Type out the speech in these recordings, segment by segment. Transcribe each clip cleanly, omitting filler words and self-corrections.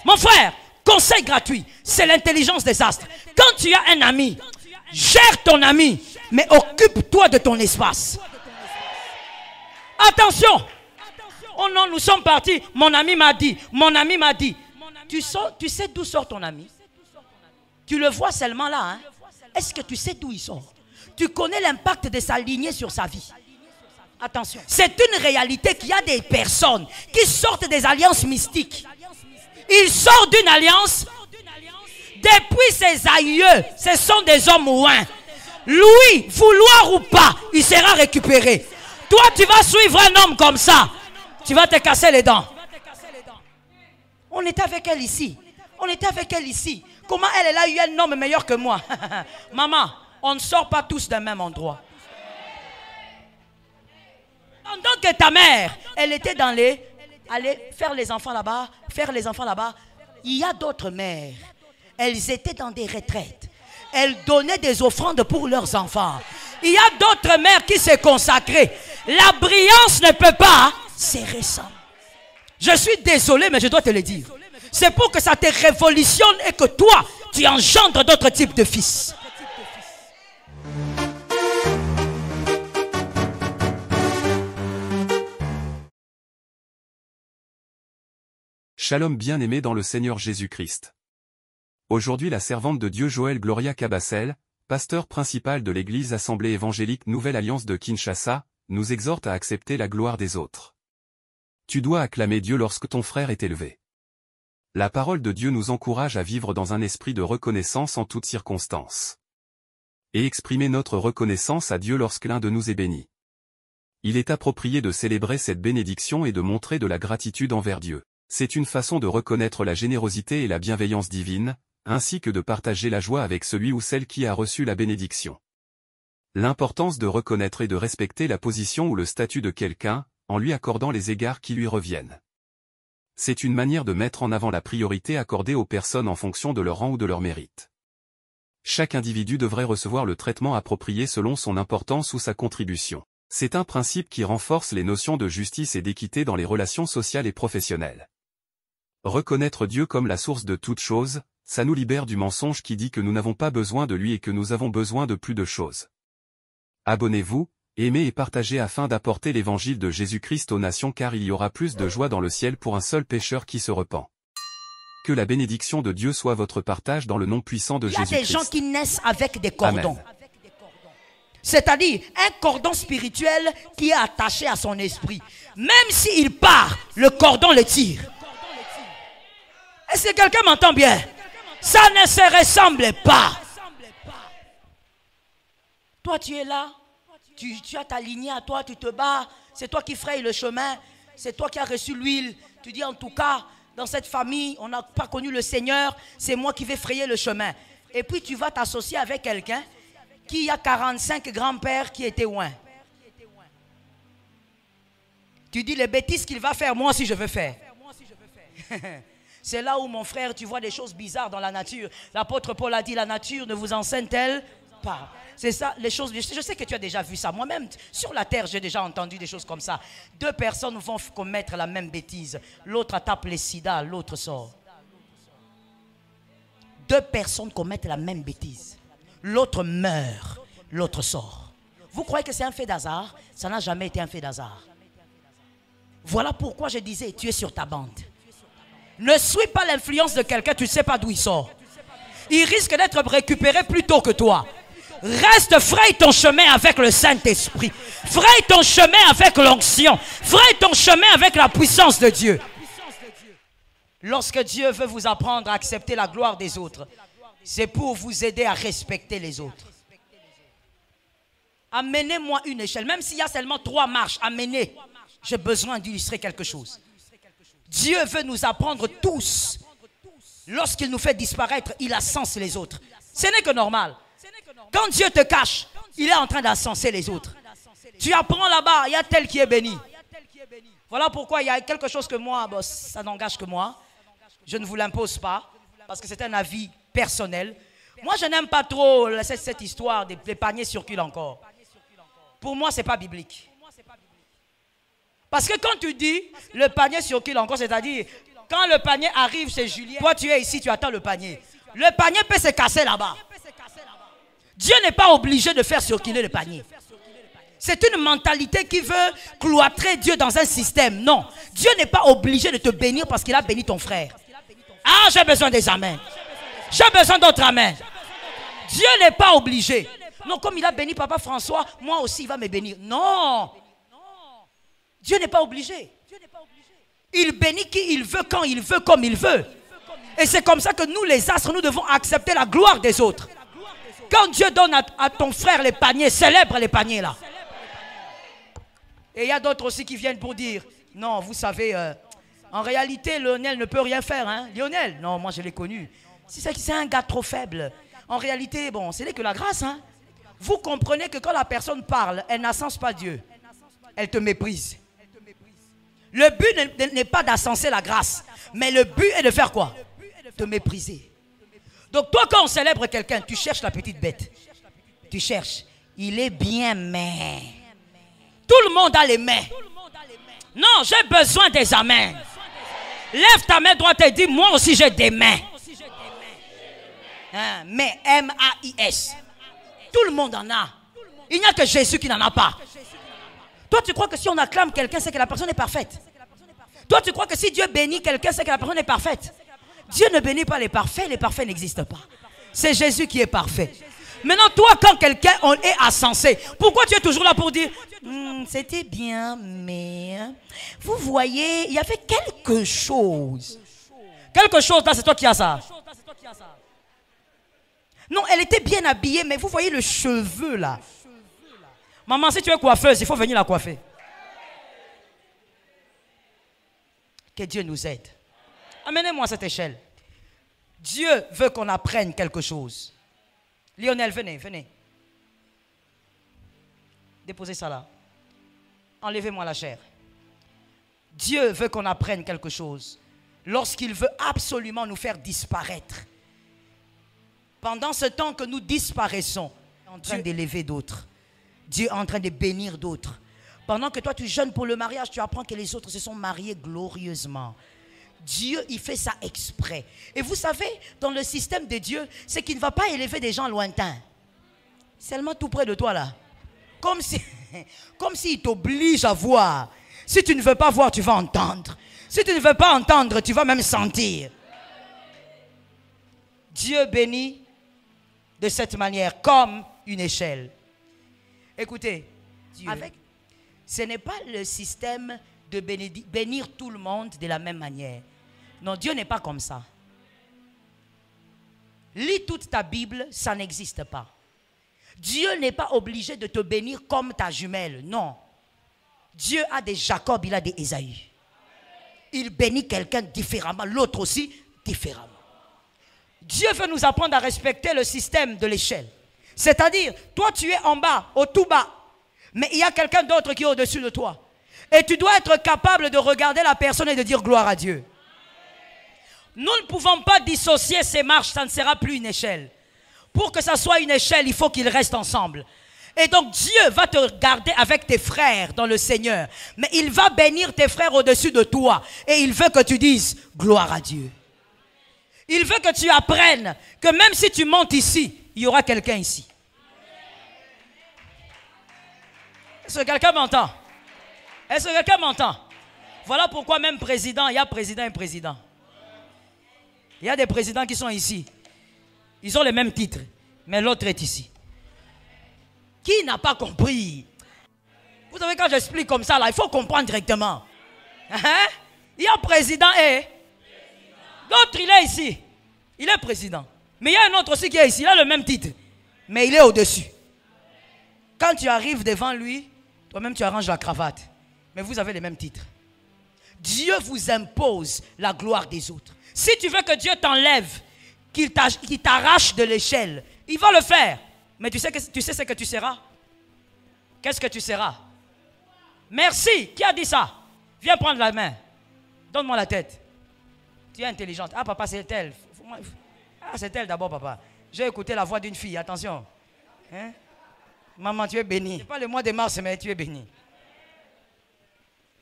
Mon frère, conseil gratuit, c'est l'intelligence des astres. Quand tu as un ami, gère ton ami, mais occupe-toi de ton espace. Attention. Oh non, nous sommes partis. Mon ami m'a dit. Mon ami m'a dit. Tu sais d'où sort ton ami? Tu le vois seulement là. Hein? Est-ce que tu sais d'où il sort? Tu connais l'impact de sa lignée sur sa vie. Attention. C'est une réalité qu'il y a des personnes qui sortent des alliances mystiques. Ils sortent d'une alliance. Depuis ses aïeux, ce sont des hommes ouins. Lui, vouloir ou pas, il sera récupéré. Toi, tu vas suivre un homme comme ça. Tu vas te casser les dents. On était avec elle ici. On était avec elle ici. Comment elle a eu un homme meilleur que moi? Maman, on ne sort pas tous d'un même endroit. Pendant que ta mère, elle était dans les... Aller faire les enfants là-bas, faire les enfants là-bas. Il y a d'autres mères. Elles étaient dans des retraites. Elles donnaient des offrandes pour leurs enfants. Il y a d'autres mères qui s'est consacrées. La brillance ne peut pas. C'est récent. Je suis désolé, mais je dois te le dire. C'est pour que ça te révolutionne et que toi, tu engendres d'autres types de fils. Shalom bien-aimé dans le Seigneur Jésus-Christ. Aujourd'hui la servante de Dieu Joël Gloria Cabassel, pasteur principal de l'église Assemblée évangélique Nouvelle Alliance de Kinshasa, nous exhorte à accepter la gloire des autres. Tu dois acclamer Dieu lorsque ton frère est élevé. La parole de Dieu nous encourage à vivre dans un esprit de reconnaissance en toutes circonstances. Et exprimer notre reconnaissance à Dieu lorsque l'un de nous est béni. Il est approprié de célébrer cette bénédiction et de montrer de la gratitude envers Dieu. C'est une façon de reconnaître la générosité et la bienveillance divine, ainsi que de partager la joie avec celui ou celle qui a reçu la bénédiction. L'importance de reconnaître et de respecter la position ou le statut de quelqu'un, en lui accordant les égards qui lui reviennent. C'est une manière de mettre en avant la priorité accordée aux personnes en fonction de leur rang ou de leur mérite. Chaque individu devrait recevoir le traitement approprié selon son importance ou sa contribution. C'est un principe qui renforce les notions de justice et d'équité dans les relations sociales et professionnelles. Reconnaître Dieu comme la source de toutes choses, ça nous libère du mensonge qui dit que nous n'avons pas besoin de lui et que nous avons besoin de plus de choses. Abonnez-vous, aimez et partagez afin d'apporter l'évangile de Jésus-Christ aux nations car il y aura plus de joie dans le ciel pour un seul pécheur qui se repent. Que la bénédiction de Dieu soit votre partage dans le nom puissant de Jésus-Christ. Il y a des gens qui naissent avec des cordons. C'est-à-dire un cordon spirituel qui est attaché à son esprit. Même s'il part, le cordon le tire. Est-ce que quelqu'un m'entend bien? Ça ne se ressemble pas. Toi, tu es là. Tu as ta lignée à toi, tu te bats. C'est toi qui frayes le chemin. C'est toi qui as reçu l'huile. Tu dis en tout cas, dans cette famille, on n'a pas connu le Seigneur. C'est moi qui vais frayer le chemin. Et puis tu vas t'associer avec quelqu'un qui a 45 grands-pères qui étaient loin. Tu dis les bêtises qu'il va faire, moi aussi je veux faire. C'est là où mon frère, tu vois des choses bizarres dans la nature. L'apôtre Paul a dit, la nature ne vous enseigne-t-elle pas? C'est ça, les choses, je sais que tu as déjà vu ça. Moi-même, sur la terre, j'ai déjà entendu des choses comme ça. Deux personnes vont commettre la même bêtise. L'autre tape les sida, l'autre sort. Deux personnes commettent la même bêtise. L'autre meurt, l'autre sort. Vous croyez que c'est un fait d'hasard? Ça n'a jamais été un fait d'hasard. Voilà pourquoi je disais, tu es sur ta bande. Ne suis pas l'influence de quelqu'un, tu ne sais pas d'où il sort. Il risque d'être récupéré plus tôt que toi. Reste, fraye ton chemin avec le Saint-Esprit. Fraye ton chemin avec l'onction. Fraye ton chemin avec la puissance de Dieu. Lorsque Dieu veut vous apprendre à accepter la gloire des autres, c'est pour vous aider à respecter les autres. Amenez-moi une échelle. Même s'il y a seulement 3 marches, amenez. J'ai besoin d'illustrer quelque chose. Dieu veut nous apprendre tous. Lorsqu'il nous fait disparaître, il ascense les autres. Ce n'est que normal. Quand Dieu te cache, il est en train d'ascenser les autres. Tu apprends là-bas, il y a tel qui est béni. Voilà pourquoi il y a quelque chose que moi, bon, ça n'engage que moi. Je ne vous l'impose pas, parce que c'est un avis personnel. Moi, je n'aime pas trop cette histoire des paniers circulent encore. Pour moi, ce n'est pas biblique. Parce que quand tu dis le panier circule encore, c'est-à-dire Quand le panier arrive chez Julien, toi tu es ici, tu attends le panier. Le panier peut se casser là-bas. Dieu n'est pas obligé de faire circuler le panier. C'est une mentalité qui veut cloîtrer Dieu dans un système. Non, Dieu n'est pas obligé de te bénir parce qu'il a béni ton frère. Ah, j'ai besoin des amens. J'ai besoin d'autres amens. Dieu n'est pas obligé. Non, comme il a béni Papa François, moi aussi il va me bénir. Non. Dieu n'est pas obligé. Il bénit qui il veut, quand il veut, comme il veut. Et c'est comme ça que nous les astres, nous devons accepter la gloire des autres. Quand Dieu donne à ton frère les paniers, célèbre les paniers là. Et il y a d'autres aussi qui viennent pour dire, non, vous savez, en réalité, Lionel ne peut rien faire. Hein? Lionel, non, moi je l'ai connu. C'est un gars trop faible. En réalité, bon, ce n'est que la grâce. Hein? Vous comprenez que quand la personne parle, elle n'ascense pas Dieu. Elle te méprise. Le but n'est pas d'ascenser la grâce. Mais le but est de faire quoi? Te mépriser. Donc toi, quand on célèbre quelqu'un, tu cherches la petite bête. Tu cherches. Il est bien, mais... Tout le monde a les mains. Non, j'ai besoin des amens. Lève ta main droite et dis, moi aussi j'ai des mains. Hein, mais M-A-I-S. Tout le monde en a. Il n'y a que Jésus qui n'en a pas. Toi, tu crois que si on acclame quelqu'un, c'est que la personne est parfaite. Toi, tu crois que si Dieu bénit quelqu'un, c'est que la personne est parfaite. Dieu ne bénit pas les parfaits n'existent pas. C'est Jésus qui est parfait. Maintenant, toi, quand quelqu'un est insensé, pourquoi tu es toujours là pour dire c'était bien, mais vous voyez, il y avait quelque chose. Quelque chose, là, c'est toi qui as ça. Non, elle était bien habillée, mais vous voyez le cheveu, là. Maman, si tu es coiffeuse, il faut venir la coiffer. Que Dieu nous aide. Amenez-moi à cette échelle. Dieu veut qu'on apprenne quelque chose. Lionel, venez, venez. Déposez ça là. Enlevez-moi la chair. Dieu veut qu'on apprenne quelque chose. Lorsqu'il veut absolument nous faire disparaître. Pendant ce temps que nous disparaissons, Dieu est en train d'élever d'autres. Dieu est en train de bénir d'autres. Pendant que toi tu jeûnes pour le mariage, tu apprends que les autres se sont mariés glorieusement. Dieu, il fait ça exprès. Et vous savez, dans le système de Dieu, c'est qu'il ne va pas élever des gens lointains. Seulement tout près de toi là. Comme s'il t'oblige à voir. Si tu ne veux pas voir, tu vas entendre. Si tu ne veux pas entendre, tu vas même sentir. Dieu bénit de cette manière, comme une échelle. Écoutez, Dieu, ce n'est pas le système de bénir tout le monde de la même manière. Non, Dieu n'est pas comme ça. Lis toute ta Bible, ça n'existe pas. Dieu n'est pas obligé de te bénir comme ta jumelle, non. Dieu a des Jacob, il a des Ésaü. Il bénit quelqu'un différemment, l'autre aussi différemment. Dieu veut nous apprendre à respecter le système de l'échelle. C'est-à-dire, toi tu es en bas, au tout bas, mais il y a quelqu'un d'autre qui est au-dessus de toi. Et tu dois être capable de regarder la personne et de dire gloire à Dieu. Nous ne pouvons pas dissocier ces marches, ça ne sera plus une échelle. Pour que ça soit une échelle, il faut qu'ils restent ensemble. Et donc Dieu va te garder avec tes frères dans le Seigneur. Mais il va bénir tes frères au-dessus de toi. Et il veut que tu dises gloire à Dieu. Il veut que tu apprennes que même si tu montes ici, il y aura quelqu'un ici. Est-ce que quelqu'un m'entend? Est-ce que quelqu'un m'entend? Voilà pourquoi même président, il y a président et président. Il y a des présidents qui sont ici. Ils ont les mêmes titres, mais l'autre est ici. Qui n'a pas compris? Vous savez, quand j'explique comme ça, là, il faut comprendre directement. Il y a président et l'autre, il est ici. Il est président. Mais il y a un autre aussi qui est ici. Il a le même titre, mais il est au-dessus. Quand tu arrives devant lui, toi-même tu arranges la cravate. Mais vous avez les mêmes titres. Dieu vous impose la gloire des autres. Si tu veux que Dieu t'enlève, qu'il t'arrache de l'échelle, il va le faire. Mais tu sais ce que tu seras? Qu'est-ce que tu seras? Merci. Qui a dit ça? Viens prendre la main. Donne-moi la tête. Tu es intelligente. Ah papa, c'est elle. Ah, c'est elle d'abord papa. J'ai écouté la voix d'une fille. Attention. Hein? Maman, tu es bénie. Ce n'est pas le mois de mars, mais tu es bénie.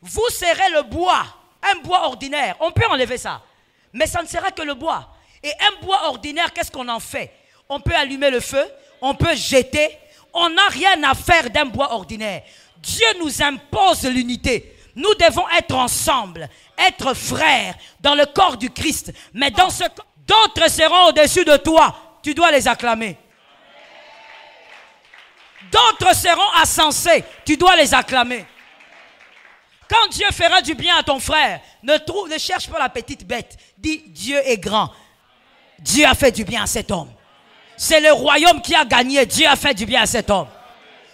Vous serez le bois Un bois ordinaire, on peut enlever ça. Mais ça ne sera que le bois. Et un bois ordinaire, qu'est-ce qu'on en fait? On peut allumer le feu, on peut jeter. On n'a rien à faire d'un bois ordinaire. Dieu nous impose l'unité. Nous devons être ensemble, être frères dans le corps du Christ. Mais dans ce corps, d'autres seront au-dessus de toi. Tu dois les acclamer. D'autres seront insensés. Tu dois les acclamer. Quand Dieu fera du bien à ton frère, ne cherche pas la petite bête. Dis, Dieu est grand. Dieu a fait du bien à cet homme. C'est le royaume qui a gagné. Dieu a fait du bien à cet homme.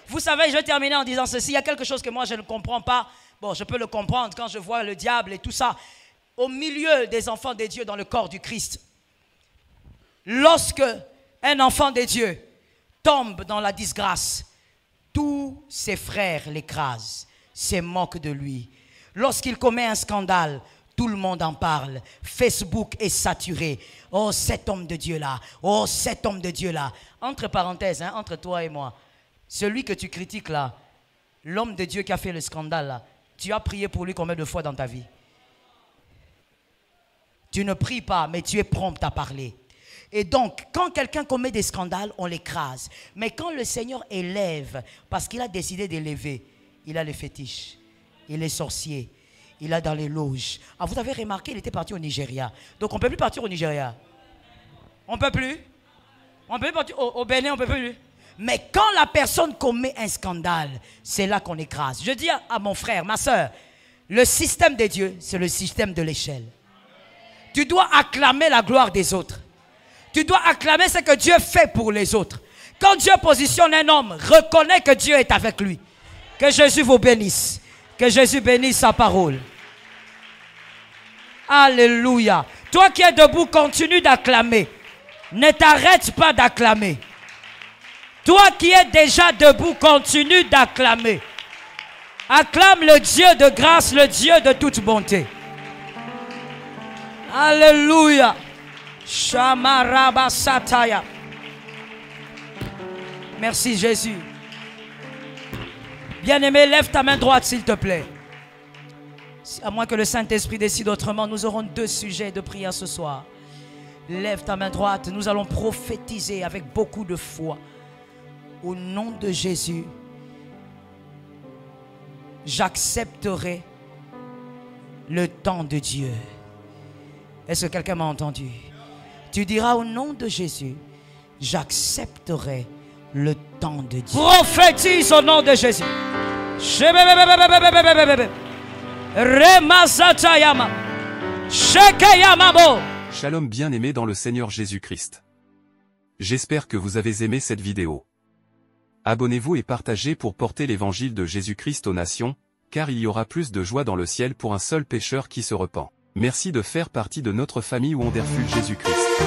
Vous savez, je vais terminer en disant ceci. Il y a quelque chose que moi je ne comprends pas. Bon, je peux le comprendre quand je vois le diable et tout ça. Au milieu des enfants de Dieu dans le corps du Christ. Lorsque un enfant de Dieu tombe dans la disgrâce, tous ses frères l'écrasent, se moquent de lui. Lorsqu'il commet un scandale, tout le monde en parle. Facebook est saturé. Oh, cet homme de Dieu-là. Oh, cet homme de Dieu-là. Entre parenthèses, hein, entre toi et moi, celui que tu critiques là, l'homme de Dieu qui a fait le scandale là, tu as prié pour lui combien de fois dans ta vie? Tu ne pries pas, mais tu es prompt à parler. Et donc, quand quelqu'un commet des scandales, on l'écrase. Mais quand le Seigneur élève, parce qu'il a décidé d'élever, il a les fétiches, il est sorcier, il a dans les loges. Ah, vous avez remarqué, il était parti au Nigeria. Donc, on ne peut plus partir au Nigeria. On ne peut plus. On ne peut plus partir au Bénin, on ne peut plus. Mais quand la personne commet un scandale, c'est là qu'on écrase. Je dis à mon frère, ma soeur, le système de Dieu, c'est le système de l'échelle. Tu dois acclamer la gloire des autres. Tu dois acclamer ce que Dieu fait pour les autres. Quand Dieu positionne un homme, reconnais que Dieu est avec lui. Que Jésus vous bénisse. Que Jésus bénisse sa parole. Alléluia. Toi qui es debout, continue d'acclamer. Ne t'arrête pas d'acclamer. Toi qui es déjà debout, continue d'acclamer. Acclame le Dieu de grâce, le Dieu de toute bonté. Alléluia. Shamaraba Sataya. Merci Jésus. Bien-aimé, lève ta main droite s'il te plaît. À moins que le Saint-Esprit décide autrement, nous aurons 2 sujets de prière ce soir. Lève ta main droite, nous allons prophétiser avec beaucoup de foi. Au nom de Jésus, j'accepterai le temps de Dieu. Est-ce que quelqu'un m'a entendu? Tu diras au nom de Jésus, j'accepterai le temps de Dieu. Prophétise au nom de Jésus. Shalom bien-aimés dans le Seigneur Jésus-Christ. J'espère que vous avez aimé cette vidéo. Abonnez-vous et partagez pour porter l'évangile de Jésus-Christ aux nations, car il y aura plus de joie dans le ciel pour un seul pécheur qui se repent. Merci de faire partie de notre famille Wonderful Jésus-Christ.